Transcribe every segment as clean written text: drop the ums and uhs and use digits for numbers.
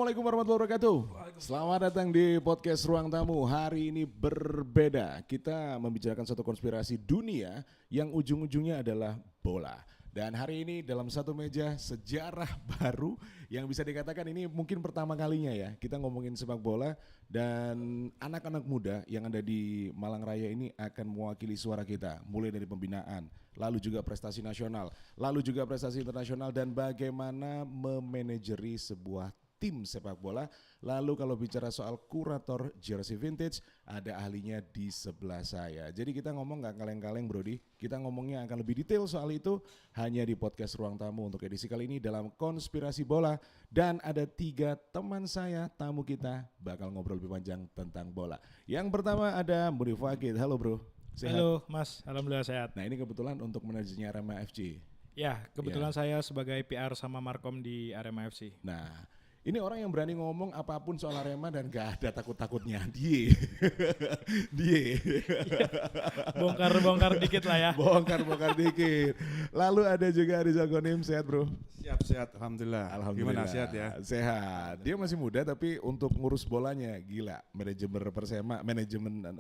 Assalamualaikum warahmatullahi wabarakatuh. Selamat datang di podcast Ruang Tamu. Hari ini berbeda. Kita membicarakan satu konspirasi dunia yang ujung-ujungnya adalah bola. Dan hari ini dalam satu meja sejarah baru yang bisa dikatakan ini mungkin pertama kalinya ya. Kita ngomongin sepak bola dan anak-anak muda yang ada di Malang Raya ini akan mewakili suara kita. Mulai dari pembinaan, lalu juga prestasi nasional, lalu juga prestasi internasional dan bagaimana memanajeri sebuah tim sepak bola. Lalu kalau bicara soal kurator jersey vintage, ada ahlinya di sebelah saya. Jadi kita ngomong gak kaleng-kaleng Brody, kita ngomongnya akan lebih detail soal itu hanya di podcast Ruang Tamu untuk edisi kali ini dalam konspirasi bola. Dan ada 3 teman saya, tamu kita bakal ngobrol lebih panjang tentang bola. Yang pertama ada Budi Fakid, halo bro. Sehat? Halo Mas, alhamdulillah sehat. Nah ini kebetulan untuk manajernya Arema FC. Ya, kebetulan saya sebagai PR sama Markom di Arema FC. Nah, ini orang yang berani ngomong apapun soal Arema dan gak ada takut-takutnya. Die. Bongkar dikit lah ya. Bongkar dikit. Lalu ada juga Rizal Gonim, sehat bro? Siap, Alhamdulillah. Gimana, sehat ya? Sehat. Dia masih muda tapi untuk ngurus bolanya gila. Manajemen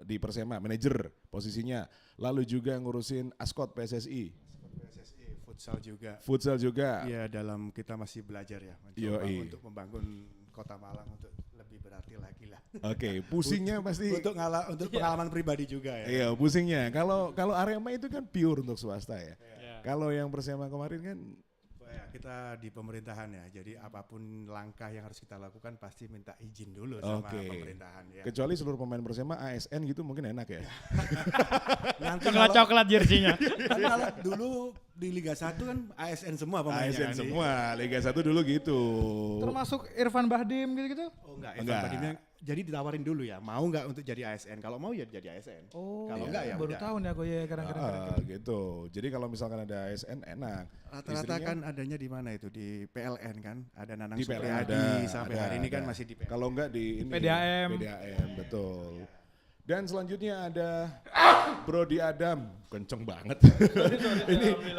di Persema, manajer posisinya. Lalu juga ngurusin Askot PSSI. Futsal juga. Iya, dalam kita masih belajar ya, mencoba untuk membangun Kota Malang untuk lebih berarti lagi lah. Oke, pusingnya pasti untuk pengalaman pribadi juga ya. Iya, pusingnya. Kalau Arema itu kan pure untuk swasta ya. Kalau yang Persema kemarin kan kita di pemerintahan ya, jadi apapun langkah yang harus kita lakukan pasti minta izin dulu sama pemerintahan ya. Kecuali seluruh pemain Persema ASN gitu mungkin enak ya. Coklat jersey-nya. Kalau dulu di Liga 1 kan ASN semua pemainnya. ASN semua, Liga 1 dulu gitu. Termasuk Irfan Bahdim gitu-gitu? Oh enggak, Irfan Bahdimnya jadi ditawarin dulu ya, mau nggak untuk jadi ASN? Kalau mau ya jadi ASN. Oh, kalau enggak ya baru tahu nih aku ya kadang-kadang. Gitu. Jadi kalau misalkan ada ASN enak. Rata-rata kan adanya di mana itu? Di PLN kan? Ada Nanang di Supriyadi sampai hari ini kan masih di PLN. Kalau enggak di ini PDAM, betul. Dan selanjutnya ada Brody Adam, kenceng banget.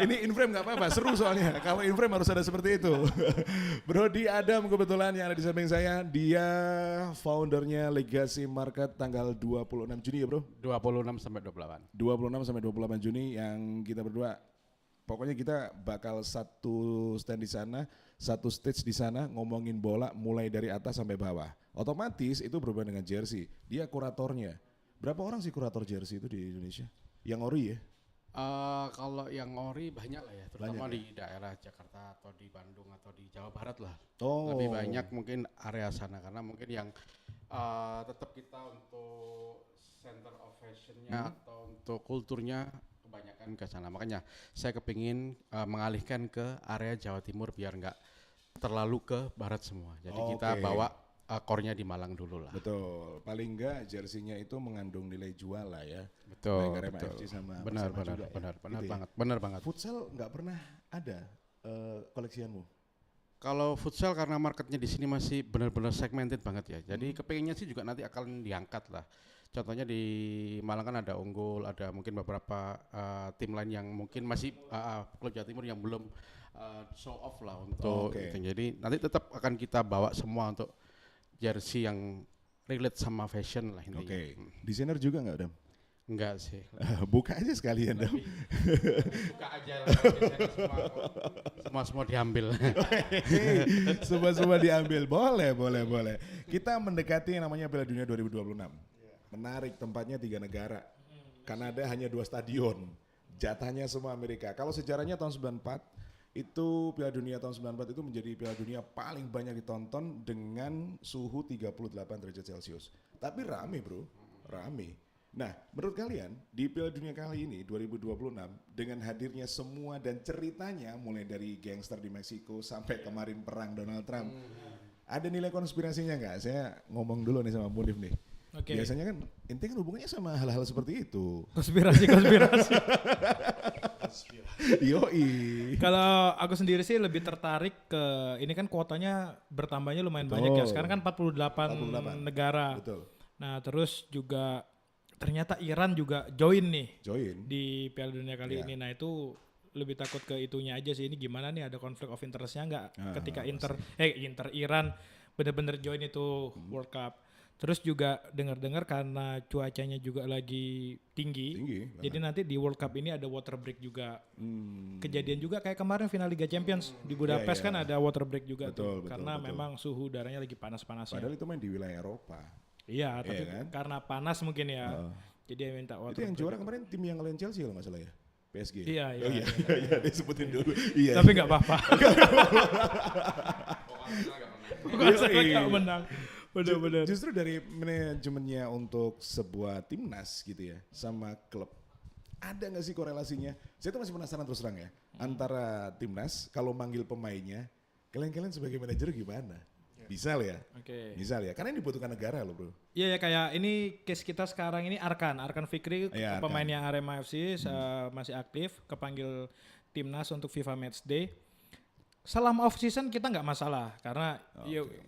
ini in frame nggak apa-apa, seru soalnya. Kalau in frame harus ada seperti itu. Brody Adam kebetulan yang ada di samping saya, dia foundernya Legacy Market tanggal 26 Juni ya bro? 26 sampai 28. 26 sampai 28 Juni yang kita berdua, pokoknya kita bakal satu stand di sana, satu stage di sana ngomongin bola mulai dari atas sampai bawah. Otomatis itu berhubungan dengan jersey, dia kuratornya. Berapa orang sih kurator jersey itu di Indonesia? Yang ori ya? Kalau yang ori banyak lah ya, terutama banyak, di daerah Jakarta atau di Bandung atau di Jawa Barat lah. Oh. Lebih banyak mungkin area sana karena mungkin yang tetap kita untuk center of fashionnya atau untuk kulturnya kebanyakan ke sana. Makanya saya kepingin mengalihkan ke area Jawa Timur biar nggak terlalu ke Barat semua. Jadi kita bawa core-nya di Malang dulu lah. Betul, paling enggak jersinya itu mengandung nilai jual lah ya. Betul. Benar banget. Futsal nggak pernah ada koleksianmu? Kalau futsal karena marketnya di sini masih benar-benar segmented banget ya. Jadi kepinginnya sih juga nanti akan diangkat lah. Contohnya di Malang kan ada Unggul, ada mungkin beberapa tim lain yang mungkin masih klub Jawa Timur yang belum show off lah untuk itu. Jadi nanti tetap akan kita bawa semua untuk jersey yang relate sama fashion lah intinya. Desainer juga nggak Dam? Enggak sih. Buka aja sekalian Dam. Buka aja semua diambil. Semua diambil. Boleh. Kita mendekati yang namanya Piala Dunia 2026. Menarik, tempatnya 3 negara. Kanada hanya 2 stadion. Jatahnya semua Amerika. Kalau sejarahnya tahun 94 itu Piala Dunia tahun 94 itu menjadi Piala Dunia paling banyak ditonton dengan suhu 38 derajat Celcius. Tapi rame bro, rame. Nah menurut kalian di Piala Dunia kali ini 2026 dengan hadirnya semua dan ceritanya mulai dari gangster di Meksiko sampai kemarin perang Donald Trump, ada nilai konspirasinya nggak? Saya ngomong dulu nih sama Munif nih. Biasanya kan inti kan hubungannya sama hal-hal seperti itu. Konspirasi. Yoi. Kalau aku sendiri sih lebih tertarik ke ini kan kuotanya bertambahnya lumayan banyak ya. Sekarang kan 48 negara. Betul. Nah, terus juga ternyata Iran juga join di Piala Dunia kali ini. Nah, itu lebih takut ke itunya aja sih. Ini gimana nih ada konflik of interest-nya nggak ketika Iran benar-benar join itu World Cup. Terus juga dengar-dengar karena cuacanya juga lagi tinggi jadi nanti di World Cup ini ada water break juga. Kejadian juga kayak kemarin final Liga Champions di Budapest kan ada water break juga betul, karena memang suhu udaranya lagi panas-panasnya. Padahal itu main di wilayah Eropa. Iya, tapi kan? Karena panas mungkin ya. Jadi dia minta water break. Itu yang juara kemarin tim yang ngalahin Chelsea kalau nggak salah ya. PSG. Iya, disebutin dulu. Iya. Tapi nggak apa-apa. Nggak menang. Benar-benar. Justru dari manajemennya untuk sebuah timnas gitu ya sama klub, ada nggak sih korelasinya? Saya tuh masih penasaran terus terang ya, antara timnas kalau manggil pemainnya, kalian sebagai manajer gimana? Misal ya, misal ya, karena ini dibutuhkan negara loh bro. Iya ya, kayak ini case kita sekarang ini Arkan Fikri, pemainnya Arema FC masih aktif, kepanggil timnas untuk FIFA Matchday. Selama off season kita nggak masalah karena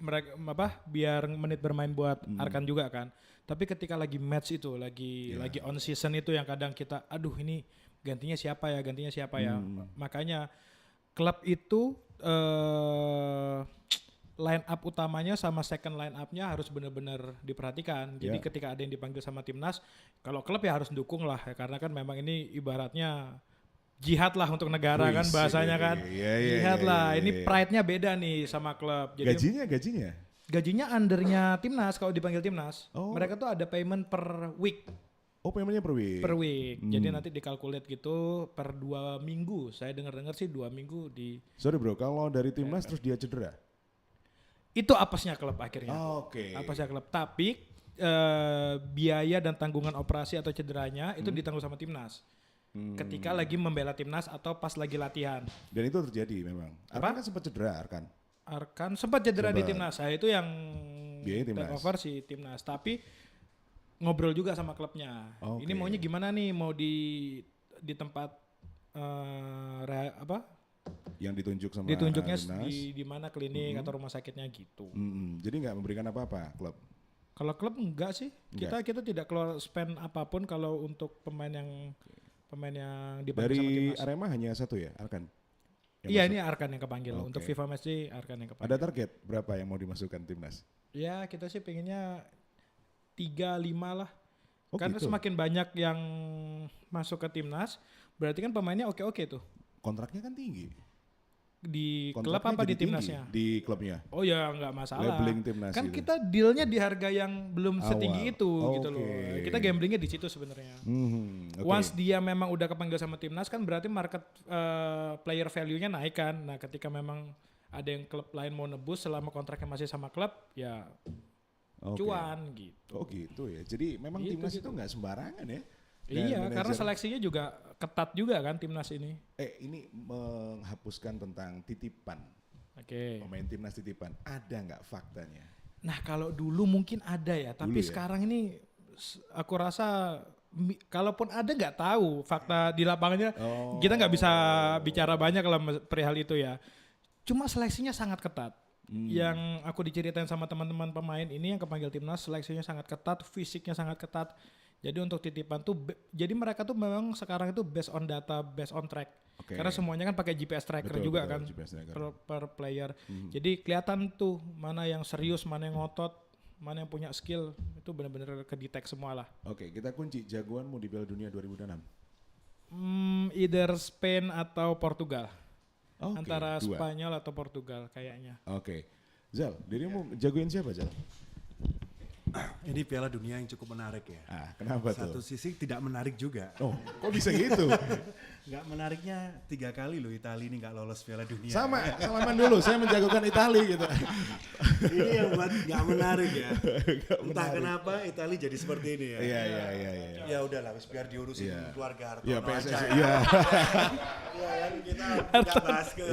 mereka biar menit bermain buat Arkan juga kan. Tapi ketika lagi match itu lagi on season itu yang kadang kita ini gantinya siapa ya. Makanya klub itu line up utamanya sama second line up-nya harus benar-benar diperhatikan. Jadi ketika ada yang dipanggil sama timnas, kalau klub ya harus dukung lah ya, karena kan memang ini ibaratnya jihad lah untuk negara kan bahasanya kan. Jihad lah. Ini pride-nya beda nih sama klub. Jadi gajinya undernya timnas kalau dipanggil timnas. Mereka tuh ada payment per week. Paymentnya per week. Per week. Jadi nanti dikalkulat gitu per 2 minggu. Saya dengar sih 2 minggu di. Sorry bro, kalau dari timnas terus dia cedera? Itu apesnya klub akhirnya. Apesnya klub. Tapi biaya dan tanggungan operasi atau cederanya itu ditanggung sama timnas. Ketika lagi membela timnas atau pas lagi latihan. Dan itu terjadi memang. Arkan kan sempat cedera Arkan sempat cedera di timnas. Saya itu yang take over si timnas. Tapi ngobrol juga sama klubnya. Ini maunya gimana nih? Mau di tempat yang ditunjuknya di mana klinik atau rumah sakitnya gitu. Jadi nggak memberikan apa-apa klub. Kalau klub enggak sih. Kita tidak keluar spend apapun kalau untuk pemain yang dipanggil sama timnas. Dari Arema hanya satu ya, Arkan? Iya, ini Arkan yang kepanggil. Untuk FIFA Matchday Arkan yang kepanggil. Ada target berapa yang mau dimasukkan timnas? Ya kita sih pengennya 3-5 lah. Karena gitu. semakin banyak yang masuk ke timnas, berarti kan pemainnya oke tuh. Kontraknya kan tinggi. Di klub apa di timnasnya? Di klubnya. Oh ya nggak masalah. Labeling timnas kan gitu. Kita dealnya di harga yang belum setinggi itu gitu loh. Kita gamblingnya di situ sebenarnya. Once dia memang udah kepanggil sama timnas kan berarti market player value-nya naik kan. Nah ketika memang ada yang klub lain mau nebus selama kontraknya masih sama klub ya cuan gitu. Gitu ya. Jadi memang timnas itu nggak sembarangan ya. Iya, karena seleksinya juga ketat juga kan timnas ini. Ini menghapuskan tentang titipan. Pemain timnas titipan, ada nggak faktanya? Nah kalau dulu mungkin ada ya, tapi sekarang ini aku rasa kalaupun ada nggak tahu fakta di lapangannya. Kita nggak bisa bicara banyak kalau perihal itu ya. Cuma seleksinya sangat ketat. Yang aku diceritain sama teman-teman pemain ini yang kepanggil timnas, seleksinya sangat ketat, fisiknya sangat ketat. Jadi untuk titipan tuh, jadi mereka tuh memang sekarang itu based on data, based on track. Karena semuanya kan pakai GPS tracker juga kan per player. Jadi kelihatan tuh mana yang serius, mana yang ngotot, mana yang punya skill, itu benar-benar kedetek semua lah. Kita kunci jagoanmu di Piala Dunia 2026. Either Spain atau Portugal. Antara 2. Spanyol atau Portugal kayaknya. Zal, dirimu jagoin siapa Zal? Ini Piala Dunia yang cukup menarik ya. Kenapa tuh? Satu sisi tidak menarik juga. Kok bisa gitu? Nggak menariknya 3 kali loh Italia ini nggak lolos Piala Dunia. Salaman dulu, saya menjagokan Italia gitu. Ini yang buat nggak menarik ya. Entah kenapa Italia jadi seperti ini ya. Iya. Ya udahlah, biar diurusin keluarga Hartono aja. Iya kan kita nggak bahas ke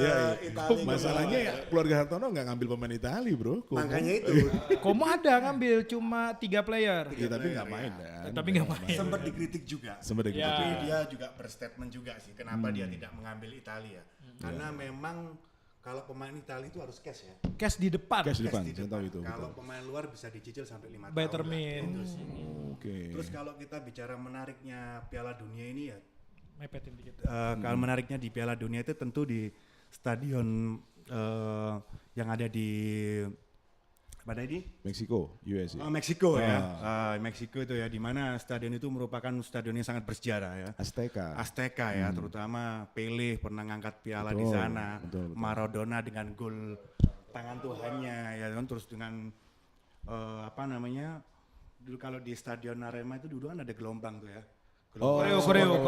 Italia. Masalahnya ya keluarga Hartono nggak ngambil pemain Italia bro. Makanya itu. Komo ada ngambil cuma 3 player. Iya tapi nggak main kan. Tapi nggak main. Sempat dikritik juga. Tapi dia juga berstatement juga sih. Kenapa dia tidak mengambil Italia? Karena memang kalau pemain Italia itu harus cash ya. Cash di depan. Kalau pemain luar bisa dicicil sampai 5 tahun. By termin. Terus kalau kita bicara menariknya Piala Dunia ini ya. Mepetin dikit. Kalau menariknya di Piala Dunia itu tentu di stadion yang ada di Pada ini Meksiko, US ya. Meksiko ya. Meksiko itu ya, di mana stadion itu merupakan stadion yang sangat bersejarah ya. Azteca ya, terutama Pele pernah ngangkat piala di sana. Betul. Maradona dengan gol tangan Tuhannya ya kan, terus dengan dulu kalau di stadion Arema itu dulu kan ada gelombang tuh ya. Koreo.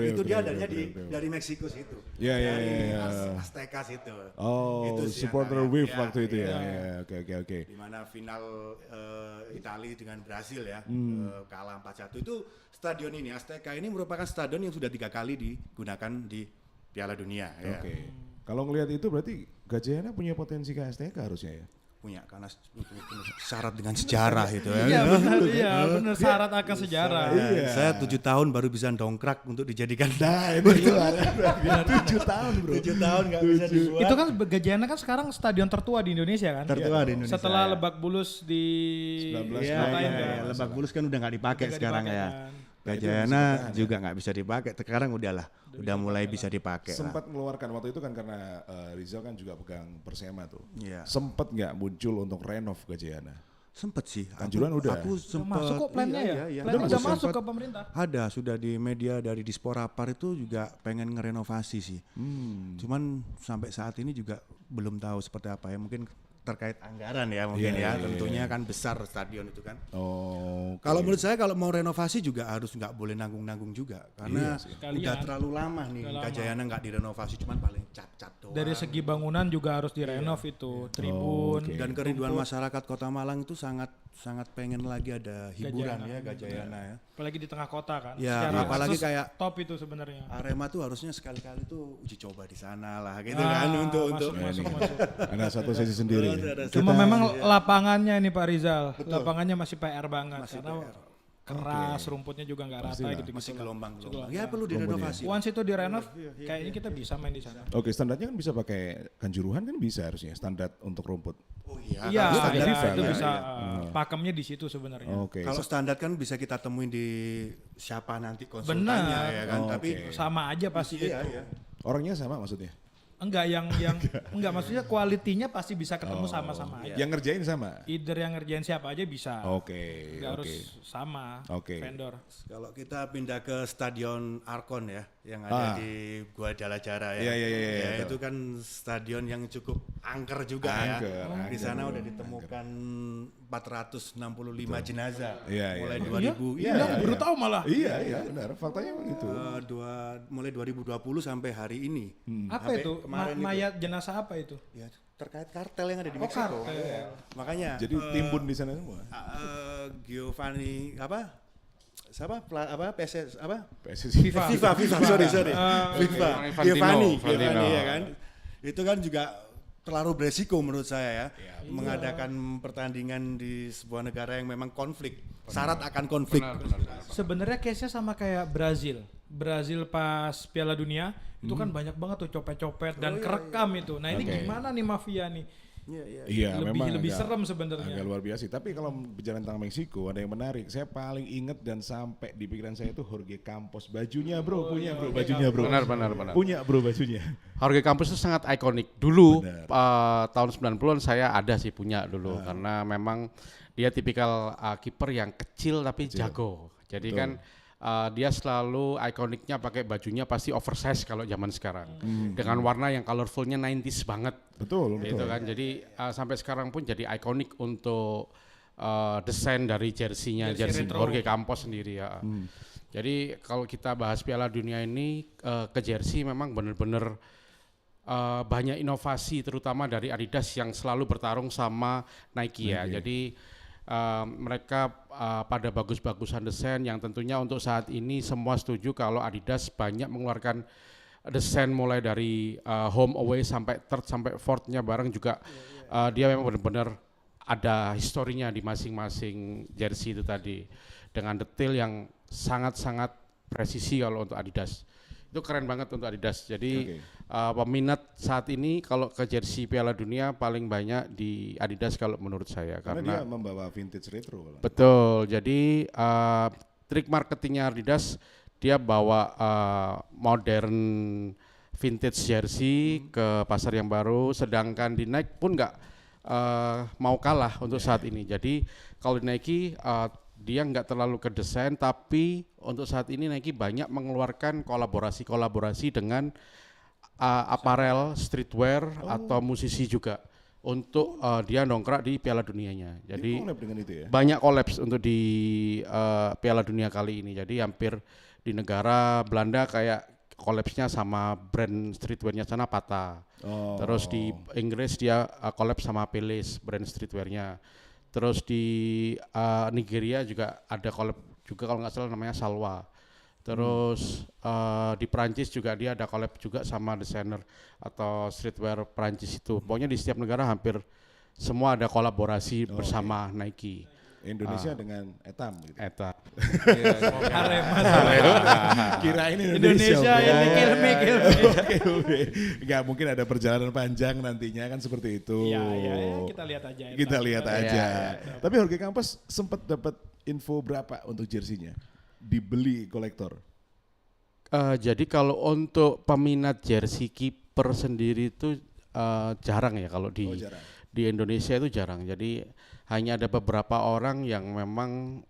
Itu dia adanya dari Meksiko situ. Dari Azteca situ. Itu sih supporter yang wave ya, waktu itu ya. Oke. Di mana final Italia dengan Brasil ya, kalah 4-1. Itu stadion ini Azteca ini merupakan stadion yang sudah 3 kali digunakan di Piala Dunia ya. Oke. Kalau ngelihat itu berarti Gajayana punya potensi ke Azteca harusnya ya. Punya karena syarat dengan sejarah itu ya. Iya benar syarat akan sejarah. Saya 7 tahun baru bisa dongkrak untuk dijadikan. Nah itu 7 tahun bro. 7 tahun nggak bisa dibuat. Itu kan Gajayana kan sekarang stadion tertua di Indonesia kan. Tertua di Indonesia. Setelah Lebak Bulus di 19 Lebak Bulus kan udah nggak dipakai sekarang ya. Gajayana juga nggak bisa dipakai. Sekarang udah mulai bisa dipakai. Sempat mengeluarkan waktu itu kan karena Rizal kan juga pegang Persema tuh. Iya. Sempat nggak muncul untuk renov Gajayana? Sempet sih. Kanjuruhan udah. Aku sempet. Masuk kok plannya ya? Iya. Plannya udah masuk ke pemerintah. Ada, sudah di media dari Disporapar itu juga pengen ngerenovasi sih. Cuman sampai saat ini juga belum tahu seperti apa ya. Mungkin terkait anggaran ya mungkin tentunya kan besar stadion itu kan. Kalau menurut saya kalau mau renovasi juga harus nggak boleh nanggung-nanggung juga karena udah terlalu lama nih Gajayana nggak direnovasi, cuman paling cat-cat doang. Dari segi bangunan juga harus direnov itu tribun. Dan kerinduan masyarakat Kota Malang itu sangat pengen lagi ada hiburan ya Gajayana ya. Apalagi di tengah kota kan. Ya, secara apalagi akses kayak top itu sebenarnya. Arema tuh harusnya sekali-kali tuh uji coba di sana lah gitu kan untuk masuk. Ada satu sesi sendiri. Cuma memang lapangannya ini Pak Rizal, lapangannya masih PR banget karena keras, rumputnya juga nggak rata gitu. Masih gelombang-gelombang. Ya perlu direnovasi. Once itu direnov, kayaknya kita bisa main di sana. Oke, standarnya kan bisa pakai Kanjuruhan kan bisa harusnya standar untuk rumput. Oh iya. Iya, standar FIFA, itu kan? bisa pakemnya di situ sebenarnya. Oke. Kalau standar kan bisa kita temuin di siapa nanti konsultannya ya kan. Tapi sama aja pasti. iya. Orangnya sama maksudnya? Enggak enggak maksudnya kualitinya pasti bisa ketemu sama-sama aja. Yang ngerjain sama? Either yang ngerjain siapa aja bisa. Oke. Enggak harus sama vendor. Kalau kita pindah ke Stadion Arkon ya, yang ada di Guadalajara ya. Iya. Itu kan stadion yang cukup angker juga ya. Di sana udah ditemukan 465 jenazah. Mulai 2000. Iya, baru tahu malah. Iya, benar. Faktanya begitu. Mulai 2020 sampai hari ini. Apa itu? Mayat jenazah apa itu? Ya, terkait kartel yang ada di Meksiko. Makanya jadi timbun di sana semua. Giovanni PSSI. FIFA sorry. FIFA. Giovanni ya kan. Itu kan juga terlalu beresiko menurut saya ya. Mengadakan pertandingan di sebuah negara yang memang konflik. Syarat akan konflik. Sebenarnya case-nya sama kayak Brazil pas Piala Dunia itu kan banyak banget tuh copet-copet dan kerekam itu. Nah ini gimana nih mafia nih? Iya, memang lebih serem sebenarnya. Agak luar biasa. Tapi kalau bicara tentang Meksiko ada yang menarik. Saya paling inget dan sampai di pikiran saya itu Jorge Campos, bajunya bro, bajunya bro. Benar. Punya bro bajunya. Jorge Campos itu sangat ikonik. Dulu tahun 90-an saya ada sih punya dulu karena memang dia tipikal kiper yang kecil tapi jago. Jadi kan dia selalu ikoniknya pakai bajunya pasti oversize kalau zaman sekarang dengan warna yang colorfulnya 90s banget. Betul. Gitu kan. Jadi sampai sekarang pun jadi ikonik untuk desain dari jersey Jorge Campos sendiri ya. Jadi kalau kita bahas Piala Dunia ini ke jersey memang benar-benar banyak inovasi terutama dari Adidas yang selalu bertarung sama Nike ya. Jadi mereka pada bagus-bagusan desain yang tentunya untuk saat ini semua setuju kalau Adidas banyak mengeluarkan desain mulai dari home away sampai third sampai fourth-nya bareng juga dia memang benar-benar ada historinya di masing-masing jersey itu tadi dengan detail yang sangat-sangat presisi kalau untuk Adidas. Itu keren banget untuk Adidas. Jadi peminat saat ini kalau ke jersey Piala Dunia paling banyak di Adidas kalau menurut saya karena dia membawa vintage retro. Betul. Jadi trik marketingnya Adidas dia bawa modern vintage jersey ke pasar yang baru, sedangkan di Nike pun nggak mau kalah untuk saat ini. Jadi kalau di Nike dia nggak terlalu ke desain, tapi untuk saat ini Nike banyak mengeluarkan kolaborasi dengan apparel, streetwear atau musisi juga untuk dia dongkrak di Piala Dunianya. Jadi collab dengan itu ya? banyak collabs untuk di Piala Dunia kali ini. Jadi hampir di negara Belanda kayak collabsnya sama brand streetwearnya sana Pata. Terus di Inggris dia collab sama Peles brand streetwearnya. Terus di Nigeria juga ada collab juga kalau nggak salah namanya Salwa. Terus di Prancis juga dia ada collab juga sama desainer atau streetwear Prancis itu. Pokoknya di setiap negara hampir semua ada kolaborasi bersama Nike. Indonesia dengan Etam gitu. Eta. Kirain Indonesia yang kill me. Oke. Nggak mungkin ada perjalanan panjang nantinya kan seperti itu. Iya, kita lihat aja. Kita lihat aja. Iya. Tapi Jorge Campos sempat dapat info berapa untuk jersinya dibeli kolektor? Jadi kalau untuk peminat jersey kiper sendiri itu jarang ya kalau Jarang. di Indonesia itu jarang. Jadi hanya ada beberapa orang yang memang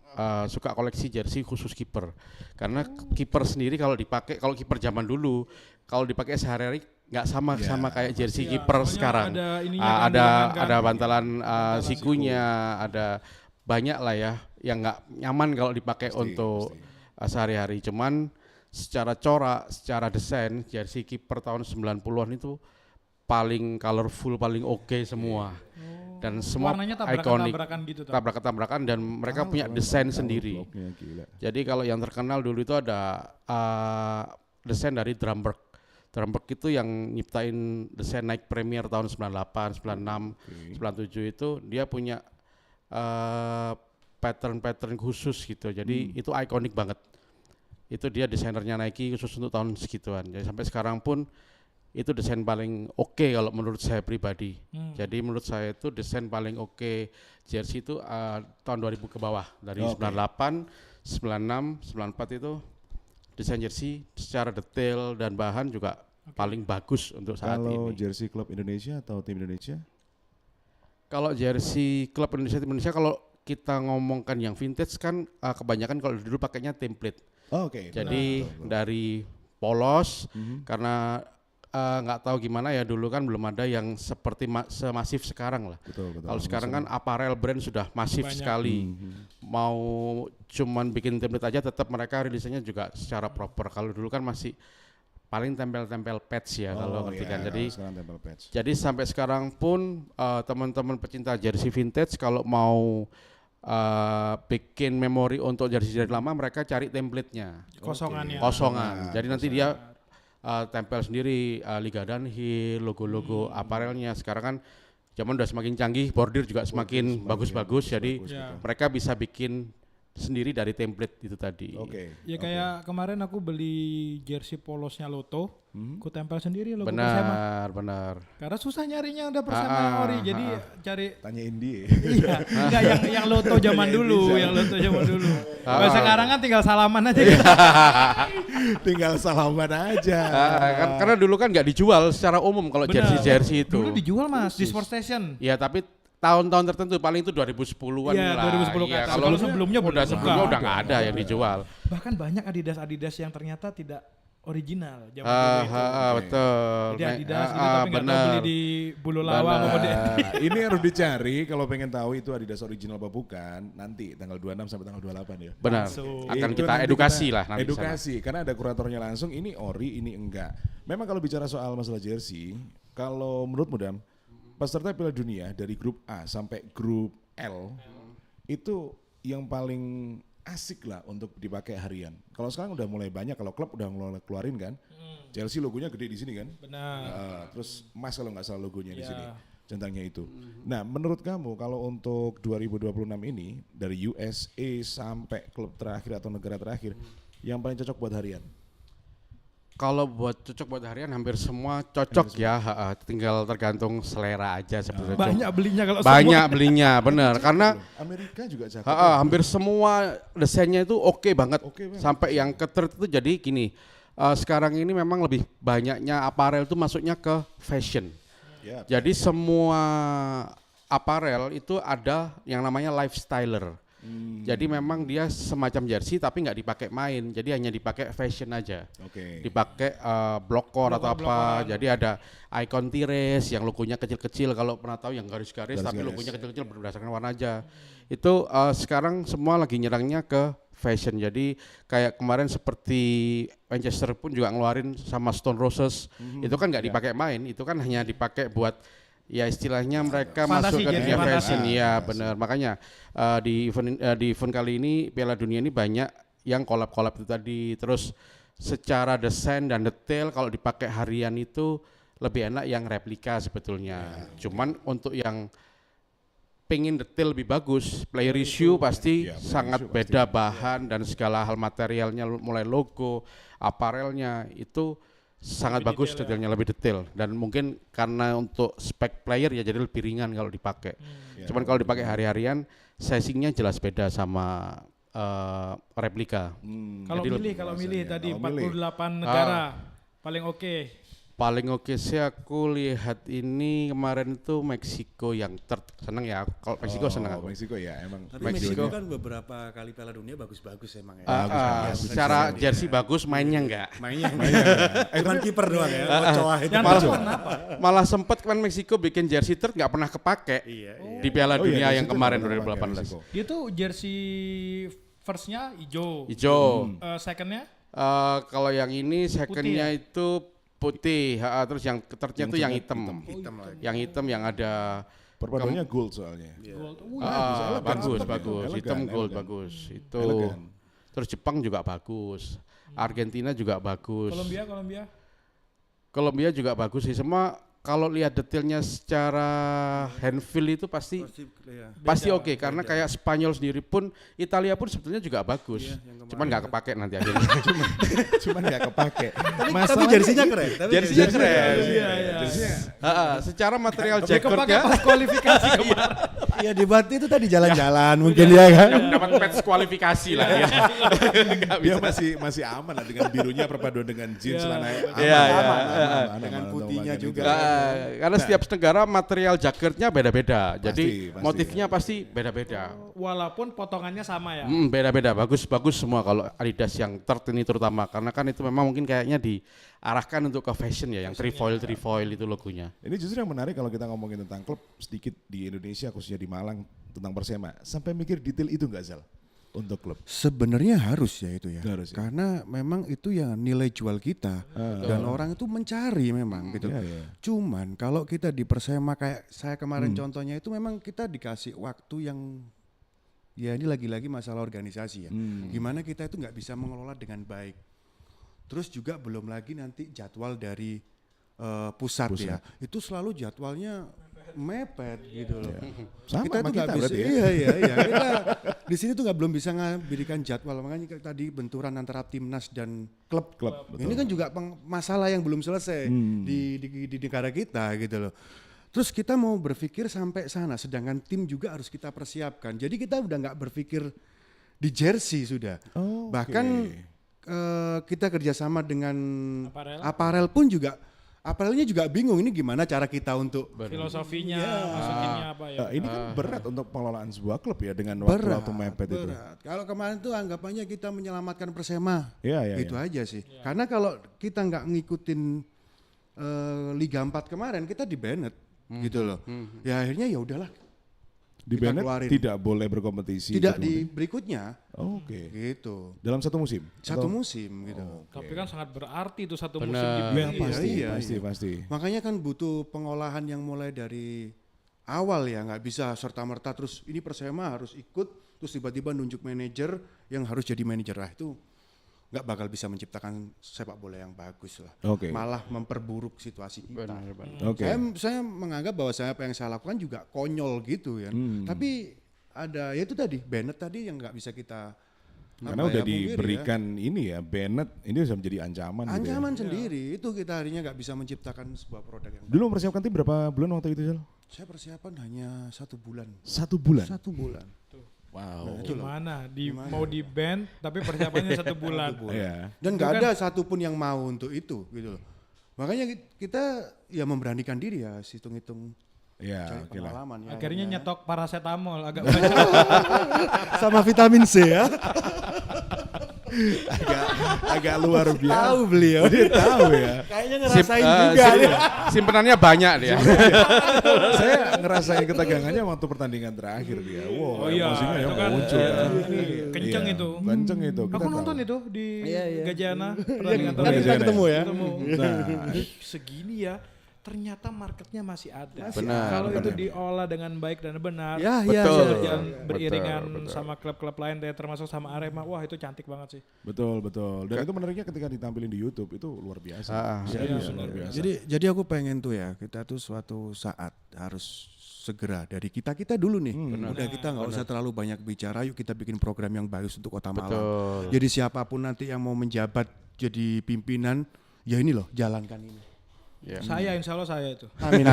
suka koleksi jersey khusus kiper. Karena kiper sendiri kalau kiper zaman dulu kalau dipakai sehari-hari nggak sama kayak jersey kiper sekarang. Ada bantalan sikunya, ada banyak lah ya yang nggak nyaman kalau dipakai untuk sehari-hari. Cuman secara corak, secara desain jersey kiper tahun 90-an itu paling colorful, paling oke semua. Dan semua warnanya ikonik, tabrakan gitu. tabrakan dan mereka punya desain sendiri. Jadi kalau yang terkenal dulu itu ada desain dari Drumberg. Drumberg itu yang nyiptain desain Nike Premier tahun 98, 96, 97 itu dia punya pattern khusus gitu. Jadi itu ikonik banget. Itu dia desainernya Nike khusus untuk tahun segituan. Jadi sampai sekarang pun itu desain paling oke kalau menurut saya pribadi. Jadi menurut saya itu desain paling oke jersey itu tahun 2000 ke bawah. Dari 98, 96, 94 itu desain jersey secara detail dan bahan juga paling bagus untuk saat ini. Kalau jersey klub Indonesia atau tim Indonesia? Kalau jersey klub Indonesia kalau kita ngomongkan yang vintage kan kebanyakan kalau dulu pakainya template. Jadi dari polos karena nggak tahu gimana ya dulu kan belum ada yang seperti semasif sekarang lah. Betul. Kalau sekarang kan apparel brand sudah masif sekali. Mau cuman bikin template aja tetap mereka rilisnya juga secara proper. Kalau dulu kan masih paling tempel-tempel patch ya kalau ngerti kan. Jadi sampai sekarang pun teman-teman pecinta jersey vintage kalau mau bikin memori untuk jersey lama mereka cari template-nya. Kosongan. Jadi nanti dia tempel sendiri Liga Dunhill, logo-logo apparelnya. Sekarang kan zaman udah semakin canggih, bordir juga semakin bagus-bagus. Jadi mereka bisa bikin sendiri dari template itu tadi. Kayak kemarin aku beli jersey polosnya Lotto, aku tempel sendiri logo benar. Karena susah nyarinya udah Persema ori, jadi cari. Tanyain dia. Iya, enggak yang Lotto zaman dulu, Sekarang kan tinggal salaman aja gitu. Tinggal salaman aja. Karena dulu kan nggak dijual secara umum kalau jersey itu. Dulu dijual Mas di Sport Station. Ya tapi tahun-tahun tertentu paling itu 2010-an lah. 2010 ya, kalau sebelumnya udah nggak ada yang dijual. Bahkan banyak Adidas yang ternyata tidak original zaman dulu itu. Betul. Jadi Adidas gitu tapi nggak tahu beli di Bulu Lawang apa di. Ini harus dicari kalau pengen tahu itu Adidas original apa bukan. Nanti tanggal 26 sampai tanggal 28 ya. Benar. Akan kita edukasi lah nanti. Edukasi karena ada kuratornya langsung. Ini ori, ini enggak. Memang kalau bicara soal masalah jersey, kalau menurutmu Dam, peserta Piala Dunia dari grup A sampai grup L itu yang paling asik lah untuk dipakai harian. Kalau sekarang udah mulai banyak, kalau klub udah mulai keluarin kan. Chelsea logonya gede di sini kan. Benar. Terus emas kalau nggak salah logonya di sini. Centangnya itu. Nah, menurut kamu kalau untuk 2026 ini dari USA sampai klub terakhir atau negara terakhir yang paling cocok buat harian? Kalau buat cocok buat harian hampir semua cocok ya, tinggal tergantung selera aja sebetulnya. Banyak belinya kalau banyak belinya, benar. Karena Amerika juga cakep. Hampir semua desainnya itu oke banget. Sampai yang keter itu jadi gini. Sekarang ini memang lebih banyaknya apparel itu masuknya ke fashion. Jadi semua apparel itu ada yang namanya lifestyler. Jadi memang dia semacam jersey tapi nggak dipakai main, jadi hanya dipakai fashion aja. Dipakai blocker atau apa. Jadi ada icon Tires yang logonya kecil-kecil, kalau pernah tahu yang garis-garis tapi logonya kecil-kecil berdasarkan warna aja. Itu sekarang semua lagi nyerangnya ke fashion. Jadi kayak kemarin seperti Manchester pun juga ngeluarin sama Stone Roses, itu kan nggak dipakai main, itu kan hanya dipakai buat ya istilahnya mereka fantasi, masuk ke dunia fantasi. fashion. Iya benar, makanya di event kali ini Piala Dunia ini banyak yang collab itu tadi. Terus secara desain dan detail kalau dipakai harian itu lebih enak yang replika sebetulnya. Cuman untuk yang pengen detail lebih bagus, player issue pasti sangat beda bahan dan segala hal materialnya, mulai logo, apparelnya itu sangat lebih bagus, detail detailnya lebih detail, dan mungkin karena untuk spek player ya jadi lebih ringan kalau dipakai. Cuman kalau dipakai hari-harian sizingnya jelas beda sama replika. Kalau milih tadi 48 negara paling oke. Paling oke sih aku lihat ini kemarin itu Meksiko yang seneng ya. Kalau Meksiko seneng aku. Meksiko ya emang. Tapi Meksiko Meksiko kan beberapa kali Piala Dunia bagus-bagus emang ya. Secara jersey bagus, mainnya enggak. Mainnya. Cuman kiper doang ya. Ochoa itu. Malah sempet kan Meksiko bikin jersey third nggak pernah kepake di Piala Dunia yang kemarin 2018. Dia tuh jersey first-nya hijau. Second-nya? Kalau yang ini second-nya itu putih, terus yang third-nya itu yang hitam. Yang hitam yang ada Perpaduannya gold soalnya. bagus, hitam gold bagus. Itu. Elegan. Terus Jepang juga bagus. Argentina juga bagus. Kolombia juga bagus sih. Semua kalau lihat detailnya secara hand feel itu pasti oke, karena kayak Spanyol sendiri pun, Italia pun sebetulnya juga bagus. Cuman nggak kepake nanti akhirnya. Cuman nggak kepake. Tapi jersinya keren. Jersinya keren. Jersinya. Secara material Kepake jackernya pas kualifikasi kemarin. Iya di Bati itu tadi jalan-jalan mungkin ya kan. dapat patch kualifikasi lah ya. Dia masih aman lah dengan birunya perpaduan dengan jeans celana. Aman. Dengan putihnya juga. Karena setiap negara material jaketnya beda-beda. Jadi Pasti, motifnya pasti beda-beda. Walaupun potongannya sama ya. Beda-beda, bagus semua kalau Adidas yang third ini terutama, karena kan itu memang mungkin kayaknya diarahkan untuk ke fashion ya, yang trifoil itu logonya. Ini justru yang menarik kalau kita ngomongin tentang klub sedikit di Indonesia, khususnya di Malang, tentang Persema. Sampai mikir detail itu nggak, Zal? Untuk klub? Sebenarnya harus ya itu ya. Harus ya. Karena memang itu yang nilai jual kita. Dan orang itu mencari memang gitu. Cuman kalau kita di Persema kayak saya kemarin contohnya itu memang kita dikasih waktu yang ya ini lagi-lagi masalah organisasi ya. Gimana kita itu nggak bisa mengelola dengan baik. Terus juga belum lagi nanti jadwal dari pusat ya. Itu selalu jadwalnya mepet gitu loh. Sama Kita itu nggak bisa. berarti ya? Iya. Kita di sini tuh belum bisa memberikan jadwal. Makanya tadi benturan antara timnas dan klub. Ini kan juga masalah yang belum selesai di negara kita gitu loh. Terus kita mau berpikir sampai sana, sedangkan tim juga harus kita persiapkan. Jadi kita udah nggak berpikir di jersey sudah. Bahkan kita kerjasama dengan apparel pun juga. Apparelnya juga bingung ini gimana cara kita untuk filosofinya, masukinnya apa ya. Ini kan berat untuk pengelolaan sebuah klub ya dengan waktu mepet itu. Kalau kemarin tuh anggapannya kita menyelamatkan Persema, itu aja sih. Karena kalau kita nggak ngikutin Liga 4 kemarin kita di banned gitu loh. Ya akhirnya ya udahlah. Di banned tidak boleh berkompetisi. Tidak di berikutnya. Gitu. Dalam satu musim? Satu musim gitu. Tapi kan sangat berarti itu satu musim di band. Pasti. Makanya kan butuh pengolahan yang mulai dari awal ya, nggak bisa serta-merta terus ini Persema harus ikut terus tiba-tiba nunjuk manajer yang harus jadi manajer. Itu nggak bakal bisa menciptakan sepak bola yang bagus lah. Malah memperburuk situasi kita. Saya menganggap bahwa apa yang saya lakukan juga konyol gitu ya. Tapi ada ya itu tadi Bennett tadi yang nggak bisa kita karena udah diberikan ini ya Bennett ini bisa menjadi ancaman. Ancaman sendiri itu kita akhirnya nggak bisa menciptakan sebuah produk yang. Dulu mempersiapkan tim berapa bulan waktu itu, Zal? Saya persiapan hanya 1 bulan. 1 bulan. 1 bulan. Wow. Gimana? Mau di band tapi persiapannya 1 bulan. Dan nggak ada satupun yang mau untuk itu gitu loh. Makanya kita ya memberanikan diri ya hitung-hitung Ya, oke lah. Pengalaman ya. Akhirnya akhirnya. nyetok paracetamol agak banyak. Sama vitamin C ya. agak luar biasa. Tahu beliau. Dia tahu ya. Kayaknya ngerasain juga. Simpenannya banyak dia. Saya ngerasain ketegangannya waktu pertandingan terakhir dia. Wow, Oh iya, emosinya ya itu kan, muncul. kan. kenceng Iya, itu. Kenceng itu. Aku nonton itu di Gajana pertandingan Kan kita Gajana. ketemu ya. Ketemu. Nah, Segini ya, ternyata marketnya masih ada. Benar, Kalau itu benar. diolah dengan baik dan benar, Ya, Betul. ya. berjalan Betul, beriringan betul. sama klub-klub lain, termasuk sama Arema, wah itu cantik banget sih. betul. Dan itu menariknya ketika ditampilin di YouTube itu luar biasa. Serius, luar biasa. Jadi aku pengen tuh ya, kita tuh suatu saat harus segera dari kita dulu nih. Udah kita nggak usah terlalu banyak bicara, yuk kita bikin program yang bagus untuk Kota Malang. Betul. Jadi siapapun nanti yang mau menjabat jadi pimpinan, ya ini loh, jalankan ini. Ya. Saya insya Allah saya itu. Amin.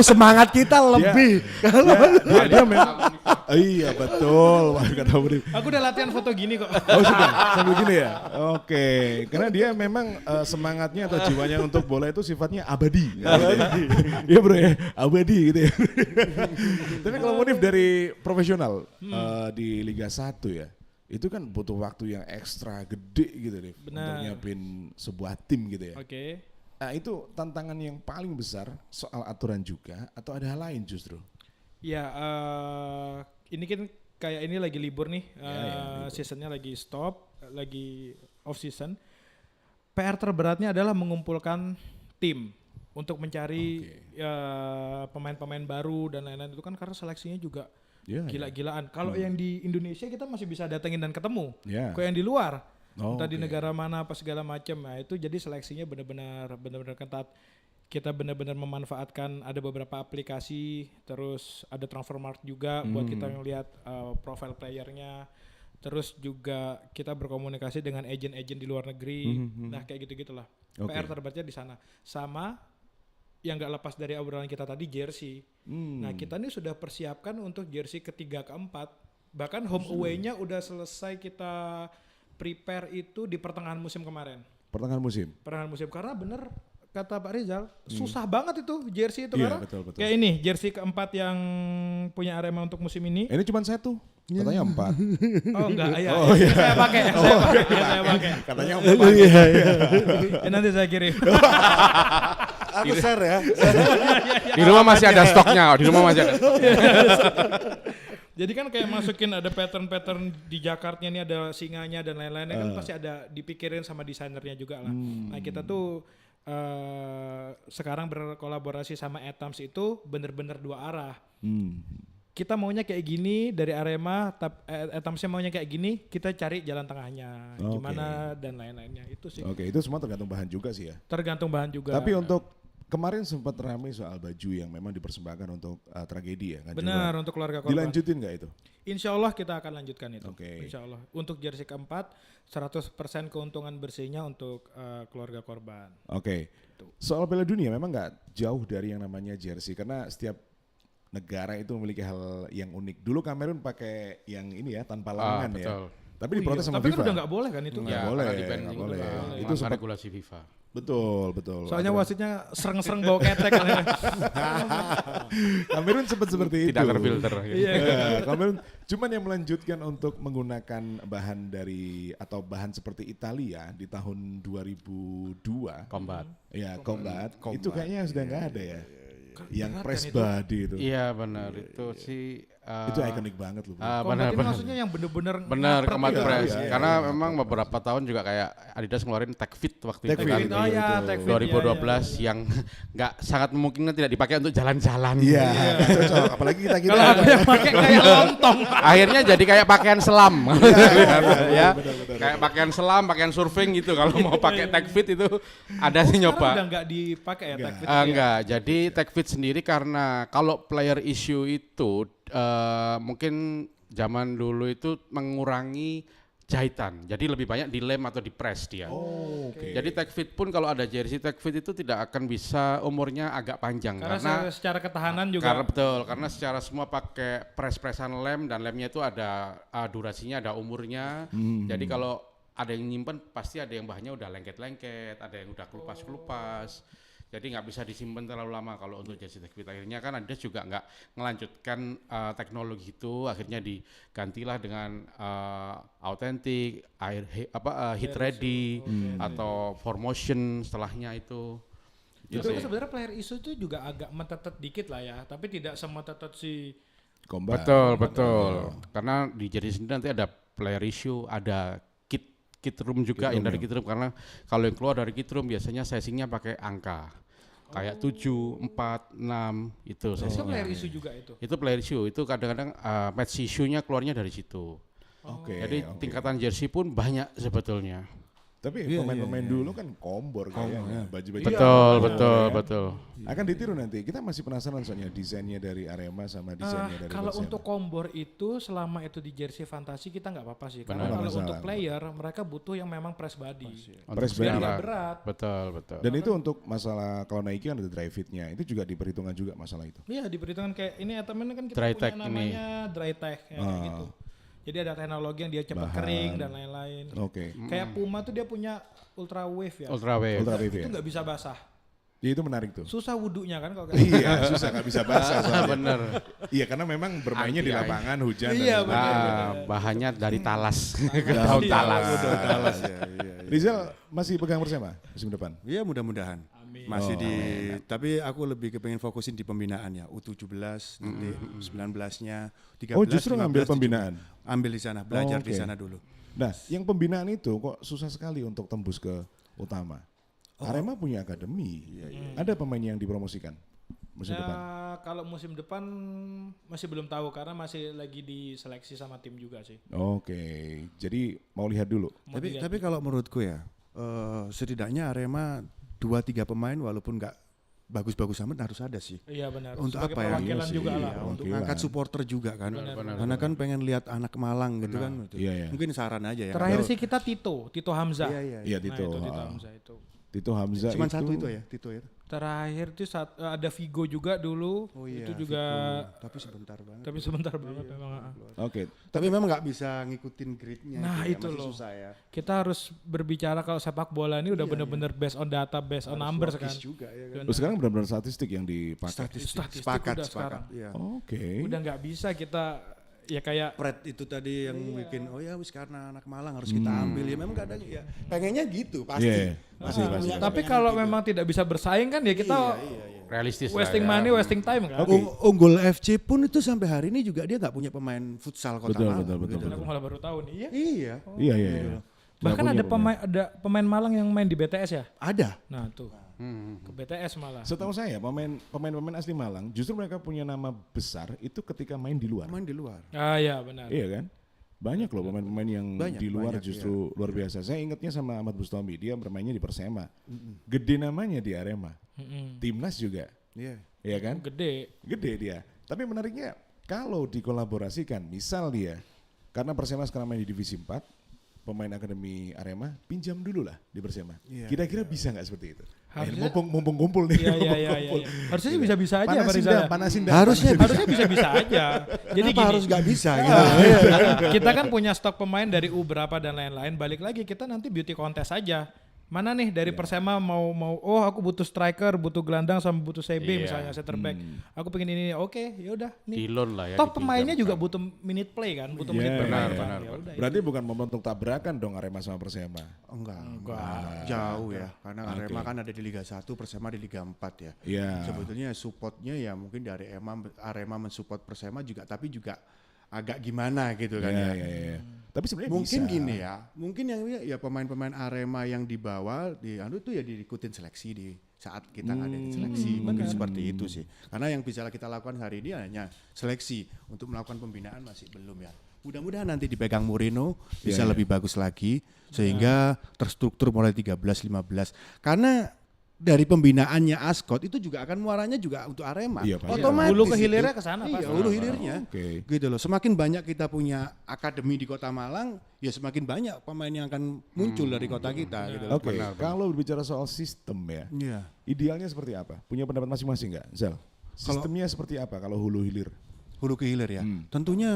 Semangat kita lebih. Dia memang iya betul. Wah, kata Budi. Aku udah latihan foto gini kok. Oh sudah sambil gini ya. Oke, karena dia memang semangatnya atau jiwanya untuk bola itu sifatnya abadi. Iya bro ya, abadi gitu ya. Tapi kalau motif dari profesional di Liga 1 ya, itu kan butuh waktu yang ekstra gede gitu nih untuk Benar. nyiapin sebuah tim gitu ya. Oke. Nah itu tantangan yang paling besar soal aturan juga atau ada hal lain justru? Ya, ini kan kayak ini lagi libur nih, libur. seasonnya lagi stop, lagi off season. PR terberatnya adalah mengumpulkan tim untuk mencari pemain-pemain baru dan lain-lain itu kan karena seleksinya juga Ya, gila-gilaan. Kalau yang di Indonesia kita masih bisa datengin dan ketemu. Ya. Kok yang di luar, Oh, entah di oke. negara mana apa segala macam, nah itu jadi seleksinya benar-benar ketat. Kita benar-benar memanfaatkan ada beberapa aplikasi, terus ada Transfermarkt juga buat kita ngelihat profile playernya. Terus juga kita berkomunikasi dengan agen-agen di luar negeri. Nah kayak gitu-gitulah. Oke. PR terberatnya di sana. Sama yang nggak lepas dari obrolan kita tadi, jersey. Nah kita nih sudah persiapkan untuk jersey ketiga keempat. Bahkan home away-nya udah selesai kita prepare itu di pertengahan musim kemarin. Pertengahan musim. Pertengahan musim karena bener kata Pak Rizal, susah banget itu jersey itu Iya, karena betul. kayak ini jersey keempat yang punya Arema untuk musim ini. Ini cuma satu, katanya 4. Oh enggak, iya. Oh, iya. Saya pakai. Saya pakai. Katanya 4. Ya, nanti saya kirim. Aku share ya. Di rumah masih ada stoknya, di rumah masih ada. Jadi kan kayak masukin ada pattern-pattern di Jakarta ini ada singanya dan lain-lainnya kan pasti ada dipikirin sama desainernya juga lah. Nah kita tuh sekarang berkolaborasi sama Etams itu bener-bener dua arah. Kita maunya kayak gini dari Arema, Etamsnya maunya kayak gini, kita cari jalan tengahnya gimana dan lain-lainnya itu sih. Oke, itu semua tergantung bahan juga sih ya. Tergantung bahan juga. Tapi untuk kemarin sempat ramai soal baju yang memang dipersembahkan untuk tragedi ya. Kanjuruhan. benar untuk keluarga korban. Dilanjutin nggak itu? Insya Allah kita akan lanjutkan itu. Oke. Insya Allah. Untuk jersey keempat, 100% keuntungan bersihnya untuk keluarga korban. Oke. Soal Piala Dunia memang nggak jauh dari yang namanya jersey karena setiap negara itu memiliki hal yang unik. Dulu Kamerun pakai yang ini ya tanpa lengan ya. Betul. Tapi diprotes sama Tapi FIFA. kan udah nggak boleh kan itu. Nggak Ya, boleh, karena di-ban nggak itu boleh. kan Itu melanggar sempat regulasi FIFA. betul. Soalnya Ada- wasitnya sereng-sereng bawa ketek. Kamerun sempat seperti itu. Tidak terfilter. Gitu. Iya. Kamerun cuman yang melanjutkan untuk menggunakan bahan dari atau bahan seperti Italia di tahun 2002. Combat. Ya, combat. Itu kayaknya sudah nggak ada ya. Yang press itu. body itu. Iya benar itu sih. Itu ikonik banget loh. Bro. Combat ini Benar. maksudnya yang bener-bener Benar, ngaprek combat gitu. press. iya, Karena iya, memang beberapa tahun juga kayak Adidas ngeluarin Tech Fit waktu Tech itu Fit, kan. iya, Oh ya, betul. Tech Fit, 2012 yang nggak sangat memungkinkan tidak dipakai untuk jalan-jalan. Iya, nggak cocok. Apalagi kita Kalau ada yang pakai kayak lontong. Akhirnya jadi kayak pakaian selam. Ya. betul. Kayak pakaian selam, pakaian surfing gitu. Kalau mau pakai Tech Fit itu ada sih Sekarang udah nyoba. nggak dipakai ya Tech Fit. Enggak, jadi Tech Fit sendiri karena kalau player issue itu mungkin zaman dulu itu mengurangi jahitan. Jadi lebih banyak di lem atau di press dia. Oh, oke. Jadi Tech Fit pun kalau ada jersey Tech Fit itu tidak akan bisa umurnya agak panjang Karena secara ketahanan juga. karena betul, karena secara semua pakai press-pressan lem dan lemnya itu ada durasinya, ada umurnya. Jadi kalau ada yang nyimpen pasti ada yang bahannya udah lengket-lengket, ada yang udah kelupas-kelupas. Jadi nggak bisa disimpan terlalu lama kalau untuk jersey Techfit. Akhirnya kan Adidas juga nggak melanjutkan teknologi itu, akhirnya digantilah dengan authentic, heat ready atau 4Motion setelahnya itu. Itu sebenarnya player issue itu juga agak metetet dikit lah ya, tapi tidak semetetet si Combat. Betul. Karena di jersey sendiri nanti ada player issue, ada kit room juga yang dari kit room, karena kalau yang keluar dari kit room biasanya sizingnya pakai angka kayak 7, 4, 6 itu itu sizingnya. player issue juga itu. Itu player issue, itu kadang-kadang match issue-nya keluarnya dari situ. Jadi tingkatan jersey pun banyak sebetulnya. Tapi pemain-pemain dulu kan kombor kayaknya, baju-baju. Betul. Akan ditiru nanti. Kita masih penasaran soalnya desainnya dari Arema sama desainnya dari Kalau Persema. untuk kombor itu selama itu di jersey fantasi kita nggak apa-apa sih. Karena Benar. kalau Masalah. untuk player mereka butuh yang memang press body. Press Untuk body. sejarah. Berat. Betul. Dan itu untuk masalah kalau Nike kan ada dry fitnya, itu juga diperhitungkan juga masalah itu. Iya diperhitungkan kayak ini temen kan kita Dry punya tech ini. namanya dry tech ya, kayak gitu. Jadi ada teknologi yang dia cepat Bahan. kering dan lain-lain. Oke. Kayak Puma tuh dia punya ultra wave ya. Ultra wave. Ultra wave Itu ya. nggak bisa basah. Ya, itu menarik tuh. Susah wudhunya kan kalau kayak Iya, susah nggak bisa basah soalnya. Bener. Iya, karena memang bermainnya di Anti-air. lapangan hujan. Iya, dan benar. Bahannya dari talas. Daun talas. Talas ya. Rizal masih pegang Persema musim depan. Iya mudah-mudahan. Masih tapi aku lebih kepengen fokusin di pembinaan ya. U17 nanti 19-nya 13. Oh, justru ngambil 15, pembinaan. Ambil di sana, belajar di oke. sana dulu. Nah, yang pembinaan itu kok susah sekali untuk tembus ke utama. Arema punya akademi. Ada pemain yang dipromosikan musim Ya, depan. kalau musim depan masih belum tahu karena masih lagi diseleksi sama tim juga sih. Oke, jadi mau lihat dulu. Tapi kalau menurutku ya, setidaknya Arema 2-3 pemain walaupun nggak bagus-bagus amat harus ada sih. Iya benar. Untuk Sebagai apa ya? perwakilan Iya juga sih, lah. iya. Untuk Perwakilan. angkat supporter juga kan. Karena kan pengen lihat anak Malang gitu kan. Gitu. Iya, iya. Mungkin saran aja ya. Terakhir Kalau- sih kita Tito Hamzah. Iya. Iya, Tito. Nah, itu Tito Hamzah itu. Tito Hamzah Cuman satu itu ya, Tito ya. Terakhir tuh ada Vigo juga dulu. Oh iya. Itu juga Tapi sebentar banget. tapi sebentar banget memang. Oke, Tapi memang nggak bisa ngikutin gridnya. Nah, itu itu ya, masih loh. susah ya. Kita harus berbicara kalau sepak bola ini udah bener-bener based on data, based on numbers kan. Logis juga ya kan. oh, sekarang benar-benar statistik yang dipakai. Statistik Sepakat. udah sekarang. Iya. Oke. Udah nggak bisa kita ya kayak Pret itu tadi yang bikin oh ya wis karena anak Malang harus kita ambil ya memang kadang ya pengennya gitu pasti. Iya, pasti. tapi kalau memang tidak bisa bersaing kan ya kita Realistis wasting money, wasting time kan. Unggul FC pun itu sampai hari ini juga dia nggak punya pemain futsal kota Betul, Malang. betul. Aku malah baru tahu nih. Iya. Iya. Iya, iya, iya. Bahkan Nggak punya ada pemain Malang yang main di BTS ya. Ada. Nah, tuh. Ke BTS malah. Setahu saya pemain asli Malang justru mereka punya nama besar itu ketika main di luar. Main di luar. Ah iya benar. Iya kan? Banyak loh pemain-pemain yang Banyak, di luar banyak, justru luar biasa. Saya ingatnya sama Ahmad Bustami, dia bermainnya di Persema. Gede namanya di Arema. Timnas juga. Iya. Iya kan? Gede. Gede dia. Tapi menariknya kalau dikolaborasikan, misal dia karena Persema sekarang main di divisi 4, pemain akademi Arema pinjam dulu lah di Persema. Iya, Kira-kira bisa nggak seperti itu? Harusnya- Mumpung kumpul nih. Iya iya mumpung iya. kumpul. Harusnya sih bisa-bisa aja Pak Panasin Rizal. dah, ya. panasin dah. Harusnya Harusnya bisa-bisa aja. Jadi Kenapa gini, harus nggak bisa gitu. kita kan punya stok pemain dari U berapa dan lain-lain. Balik lagi kita nanti beauty contest aja. Mana nih dari Persema mau oh aku butuh striker, butuh gelandang sama butuh CB Iya. misalnya center back. Aku pengen ini. Oke, yaudah nih. Di loan lah ya. Toh dipinjam. pemainnya juga butuh minute play kan, butuh Iya, menit bermain. benar, kan. Ya udah. Berarti bukan membentuk tabrakan dong Arema sama Persema. Enggak. Jauh ya. Karena Arema kan ada di Liga 1, Persema di Liga 4 ya. Iya. Sebetulnya supportnya ya mungkin dari Arema mensupport Persema juga tapi juga agak gimana gitu kan Iya, ya. iya, iya. Tapi sebenarnya Mungkin bisa. gini ya, mungkin yang ya pemain-pemain Arema yang dibawa di itu ya diikutin seleksi di saat kita ada di seleksi, mungkin seperti itu sih. Karena yang bisa kita lakukan hari ini hanya seleksi, untuk melakukan pembinaan masih belum ya. Mudah-mudahan nanti dipegang Mourinho bisa Iya, iya. lebih bagus lagi sehingga terstruktur mulai 13-15. Karena dari pembinaannya Ascot itu juga akan muaranya juga untuk Arema. Iya, pasti. Otomatis Hulu ke itu. hilirnya ke sana, Iya, pasti. hulu hilirnya. Oke. Gitu loh. Semakin banyak kita punya akademi di Kota Malang, ya semakin banyak pemain yang akan muncul dari kota kita gitu loh. Oke, kalau berbicara soal sistem ya, Iya. idealnya seperti apa? Punya pendapat masing-masing nggak, Zal? Sistemnya seperti apa kalau hulu hilir? Hulu ke hilir ya. Tentunya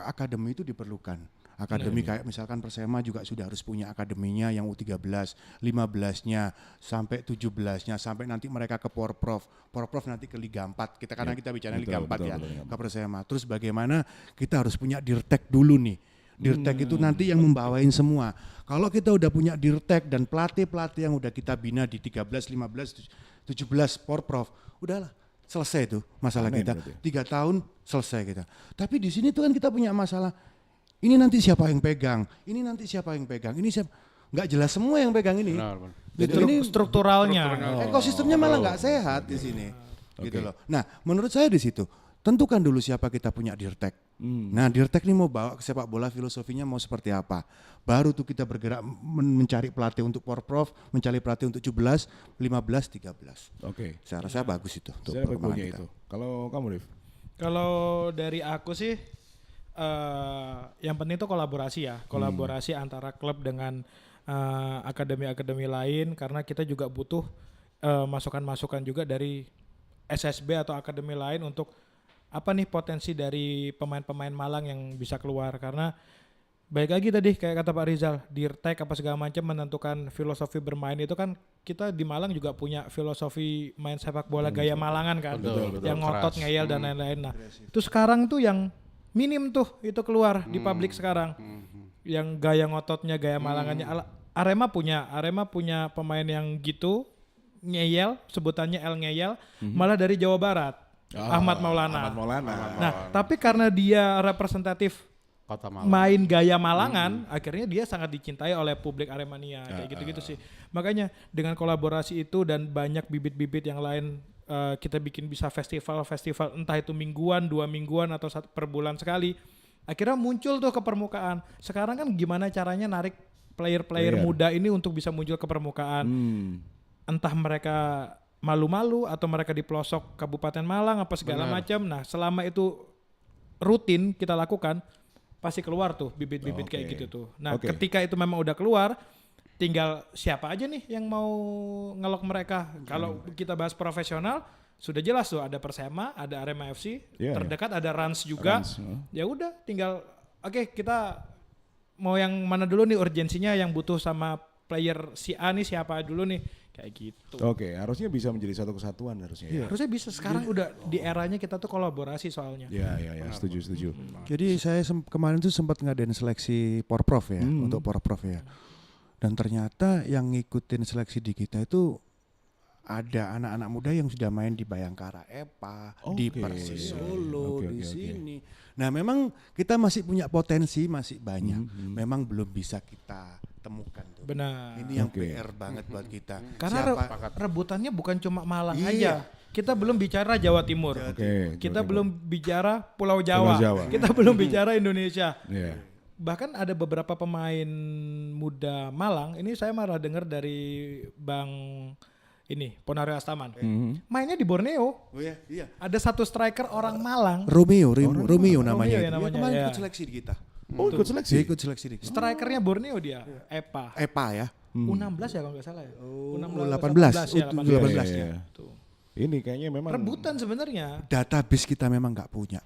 akademi itu diperlukan. Akademi kayak misalkan Persema juga sudah harus punya akademinya yang U13, 15-nya, sampai 17-nya, sampai nanti mereka ke Porprov nanti ke Liga 4. Karena kita bicara Liga 4 ya, ke Persema. Terus bagaimana kita harus punya Dirtek dulu nih. Dirtek itu nanti yang membawain semua. Kalau kita udah punya Dirtek dan pelatih-pelatih yang udah kita bina di 13, 15, 17 Porprov, udahlah selesai tuh masalah kita. 3 tahun selesai kita. Tapi di sini tuh kan kita punya masalah. Ini nanti siapa yang pegang? Ini nanti siapa yang pegang? Ini siapa? Nggak jelas semua yang pegang ini. Benar. Jadi ini strukturalnya. ekosistemnya malah nggak sehat di sini. Gitu loh. Nah, menurut saya di situ tentukan dulu siapa kita punya Dirtek. Nah, Dirtek ini mau bawa ke sepak bola filosofinya mau seperti apa. Baru tuh kita bergerak mencari pelatih untuk Porprov, mencari pelatih untuk 17, 15, 13. Oke. Saya rasa bagus itu untuk Saya perkembangan punya kita. itu. Kalau kamu, Dev? Kalau dari aku sih yang penting itu kolaborasi ya, kolaborasi antara klub dengan akademi-akademi lain, karena kita juga butuh masukan-masukan juga dari SSB atau akademi lain untuk apa nih potensi dari pemain-pemain Malang yang bisa keluar. Karena baik lagi tadi kayak kata Pak Rizal, Dirtek apa segala macam menentukan filosofi bermain itu kan kita di Malang juga punya filosofi main sepak bola gaya Malangan kan, Betul, yang ngotot, keras. ngeyel dan lain-lain. Nah itu sekarang tuh yang minim tuh itu keluar di publik sekarang, yang gaya ngototnya, gaya Malangannya. Arema punya pemain yang gitu, ngeyel, sebutannya El ngeyel, malah dari Jawa Barat. Ahmad Maulana. Nah, tapi karena dia representatif Kota Malang. main gaya Malangan, akhirnya dia sangat dicintai oleh publik Aremania, kayak gitu-gitu sih. Makanya dengan kolaborasi itu dan banyak bibit-bibit yang lain, kita bikin bisa festival-festival, entah itu mingguan, 2 mingguan atau per bulan sekali. Akhirnya muncul tuh ke permukaan. Sekarang kan gimana caranya narik player-player muda ini untuk bisa muncul ke permukaan. Entah mereka malu-malu atau mereka di pelosok Kabupaten Malang apa segala macam. Nah, selama itu rutin kita lakukan, pasti keluar tuh bibit-bibit kayak gitu tuh. Nah, ketika itu memang udah keluar, tinggal siapa aja nih yang mau ngelok mereka. Kalau kita bahas profesional, sudah jelas tuh ada Persema, ada Arema FC, terdekat ada Rans juga. Ya udah, tinggal oke, kita mau yang mana dulu nih urgensinya, yang butuh sama player si A nih siapa dulu nih, kayak gitu. Oke, harusnya bisa menjadi satu kesatuan harusnya. Ya. Harusnya bisa, sekarang udah di eranya kita tuh kolaborasi soalnya. Ya, setuju. Jadi saya kemarin tuh sempat ngadain seleksi Porprov ya, untuk Porprov ya. Dan ternyata yang ngikutin seleksi di kita itu ada anak-anak muda yang sudah main di Bayangkara EPA, di Persis Solo, di sini. Nah, memang kita masih punya potensi, masih banyak. Memang belum bisa kita temukan tuh. Benar. Ini yang PR banget buat kita. Karena rebutannya bukan cuma Malang aja. Kita belum bicara Jawa Timur. Kita belum bicara Pulau Jawa. Kita belum bicara Indonesia. Bahkan ada beberapa pemain muda Malang, ini saya malah dengar dari Bang Ponario Astaman. Mainnya di Borneo. Oh iya. Ada satu striker orang Malang. Romeo namanya. Ya, namanya. Dia kemarin ikut seleksi di kita. Oh, ikut seleksi? Dia ikut seleksi di kita. Strikernya Borneo dia, EPA. EPA ya. U16 ya kalau nggak salah ya. U18 ya. Tuh. Ini kayaknya memang Rebutan sebenarnya. Database kita memang nggak punya.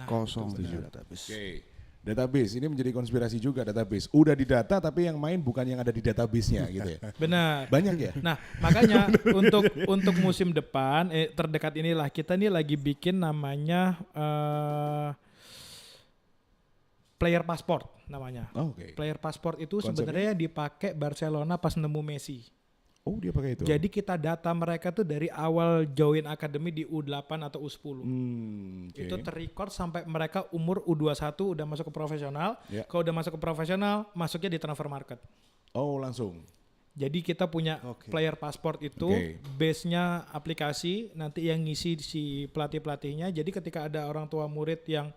Kosong database. Database ini menjadi konspirasi juga database. Udah didata tapi yang main bukan yang ada di database-nya gitu ya. Benar. Banyak ya? Nah, makanya untuk musim depan terdekat inilah kita nih lagi bikin namanya player passport namanya. Player passport itu sebenarnya dipakai Barcelona pas nemu Messi. Oh, dia pakai itu. Jadi kita data mereka tuh dari awal join akademi di U8 atau U10. Itu terrecord sampai mereka umur U21 udah masuk ke profesional. Kalau udah masuk ke profesional, masuknya di transfer market. Oh, langsung. Jadi kita punya player passport itu, base-nya aplikasi, nanti yang ngisi si pelatih-pelatihnya. Jadi ketika ada orang tua murid yang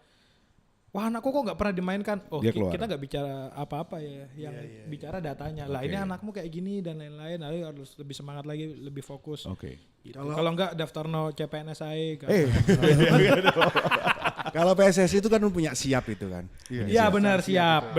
wah, anakku kok nggak pernah dimainkan. Oh, kita nggak bicara apa-apa ya, yang bicara datanya. Lah ini anakmu kayak gini dan lain-lain. Lalu harus lebih semangat lagi, lebih fokus. Gitu. Kalau nggak daftar no CPNS aja. Kalau PSSI itu kan punya siap itu kan. Iya benar siap.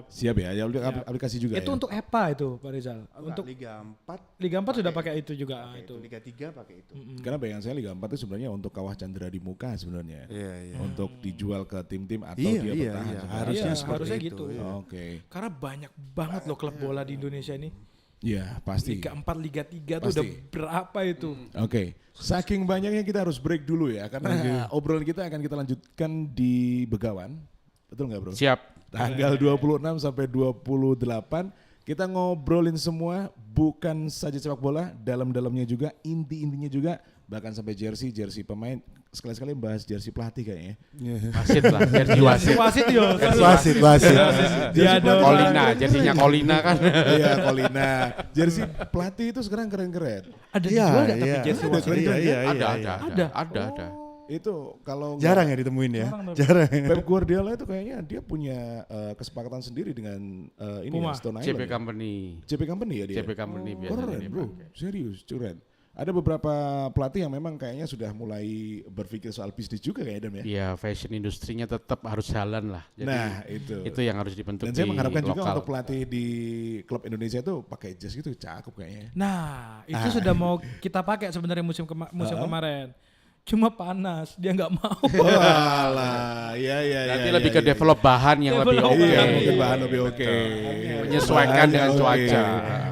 Siap ya, ya udah aplikasi juga Itu ya. untuk EPA itu Pak Rizal. Untuk Untuk Liga 4 Liga 4 sudah pakai itu juga itu. Liga 3 pakai itu. Karena bayangan saya Liga 4 itu sebenarnya untuk kawah candera di muka sebenarnya. Iya. Untuk dijual ke tim-tim atau Iya, dia iya, bertahan. iya. sebenarnya. Harusnya Iya, seperti harusnya itu. gitu. Iya. Oke. Karena banyak banget loh klub bola di Indonesia ini. Iya, pasti. Liga 4, Liga 3 tuh Pasti. udah berapa itu? Oke, saking banyaknya kita harus break dulu ya, karena obrolan kita akan kita lanjutkan di Begawan, betul nggak bro? Siap. Tanggal 26 sampai 28 kita ngobrolin semua, bukan saja sepak bola, dalam-dalamnya juga, inti-intinya juga, bahkan sampai jersey pemain, sekali-sekali bahas jersey pelatih kayaknya. Wasit lah, jersey wasit. Wasit yo. Wasit. Dia ada Colina, jersinya Colina kan. Iya, Colina. Jersey pelatih itu sekarang keren-keren. Ada Iya, dijual nggak tapi iya. jersey Ada wasit? keren-keren. Ada. Itu kalau nggak- Jarang ya ditemuin ya. Jarang. Pep Guardiola itu kayaknya dia punya kesepakatan sendiri dengan ini Puma. ya, Stone CP Island. ya? Company. CP Company ya dia. CP Company biasanya Keren dia bro, pakai. serius, keren. Ada beberapa pelatih yang memang kayaknya sudah mulai berpikir soal bisnis juga kayaknya Dam ya. Iya, fashion industrinya tetap harus jalan lah. Jadi Nah itu. itu yang harus dibentuk Dan di saya mengharapkan juga lokal. untuk pelatih di klub Indonesia itu pakai jas gitu, cakep kayaknya. Nah, itu sudah mau kita pakai sebenarnya musim kemarin. Cuma panas, dia nggak mau. Oh alah, ya. Nanti lebih ke develop bahan yang lebih Develop oke. Iya, mungkin bahan lebih oke. Menyesuaikan Bahannya dengan oke. cuaca.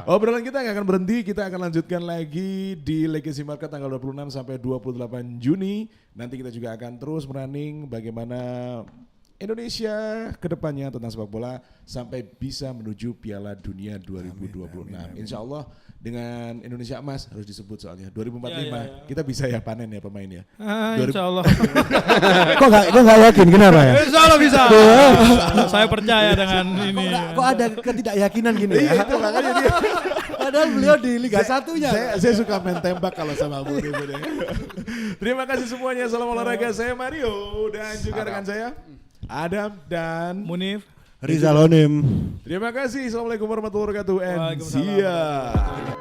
Obrolan kita nggak akan berhenti, kita akan lanjutkan lagi di Legacy Market tanggal 26 sampai 28 Juni. Nanti kita juga akan terus merunning bagaimana Indonesia ke depannya tentang sepak bola sampai bisa menuju Piala Dunia 2026. Insya Allah dengan Indonesia emas harus disebut soalnya 2045 kita bisa ya panen ya pemain ya. Insya Allah. Kok nggak yakin kenapa ya? Insya Allah bisa. Saya percaya dengan ini. Kok ada ketidakyakinan gini Iya ya? itu makanya dia. Padahal beliau di Liga 1-nya. Saya suka main tembak kalau sama Abu Dhabi. Terima kasih semuanya. Salam olahraga. Saya Mario dan juga rekan saya Adam dan Munif. Rizal Onim. terima kasih. Assalamualaikum warahmatullahi wabarakatuh. And Waalaikumsalam see ya.